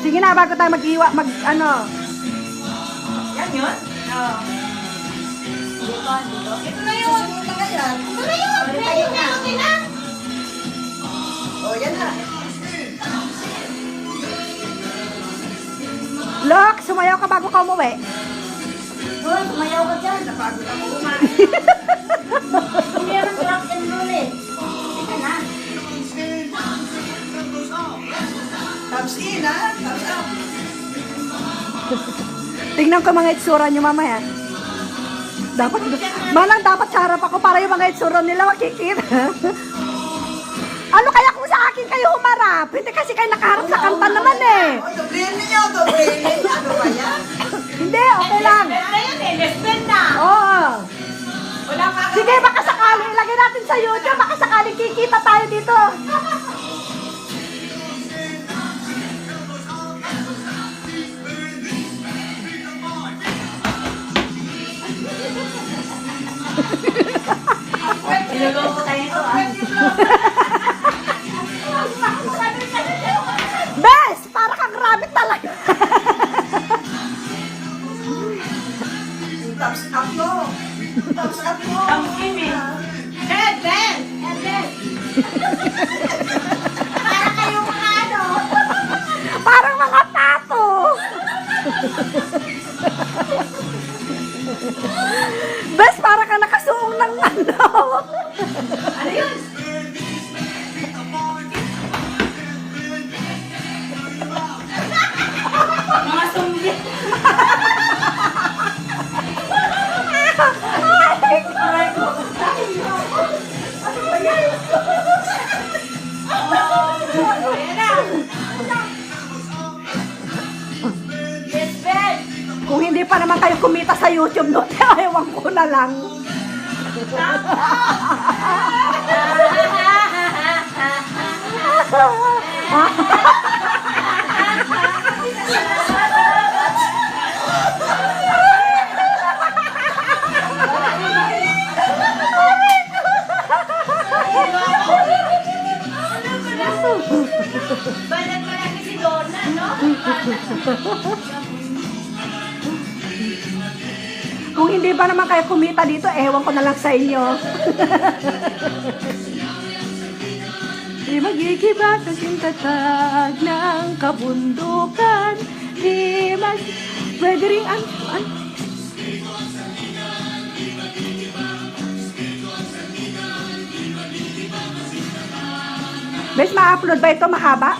Sige na, bago tayo ano. Yan yun? Oo. Ito na yun. Ito na yan. Ito na yun. Ready na. Okay na. Oh, yan na. Lok, sumayaw ka bago ka umuwi. Hoy, sumayaw ka dyan. Napagod ako kumain. Meron rock and roll eh. Ito na. Thumbs in ha? Thumbs up. Tingnan ko mga itsura nyo mamaya. Dapat sa harap ako para yung mga itsura nila makikita. Ano kaya kung sa akin kayo humarap? Hindi kasi kayo nakaharap sa kanta naman eh. Oh, doblein niyo, doblein. Ano ba yan? Hindi, okay lang. Best na yun eh. Best na. Oo. Wala ka. Sige, baka sakali. Ilagay natin sa YouTube. Baka sakaling kikita tayo dito. Niloloko tayo ito ah. Bes! Para kang rabbit talaga. Thumbs up mo. Thumbs up mo. Thumbs in eh. Head, Ben! Head, Ben! Para kayong mga ano. Parang mga tato. Bes, para kang nakasuong ng ano. Ano yun? Mga sumbi. Aray ko. Ano ba yan? Ayan na. Yes, Ben! Kung hindi pa naman kayo kumita sa YouTube no, ewan ko na lang. Balat pa natin si Donna, no? Kung hindi pa naman kayo kumita dito, ewan ko na lang sa inyo. Di magigiba kasing tatag ng kabundukan. Di pwede rin Bes, ma-upload ba ito mahaba?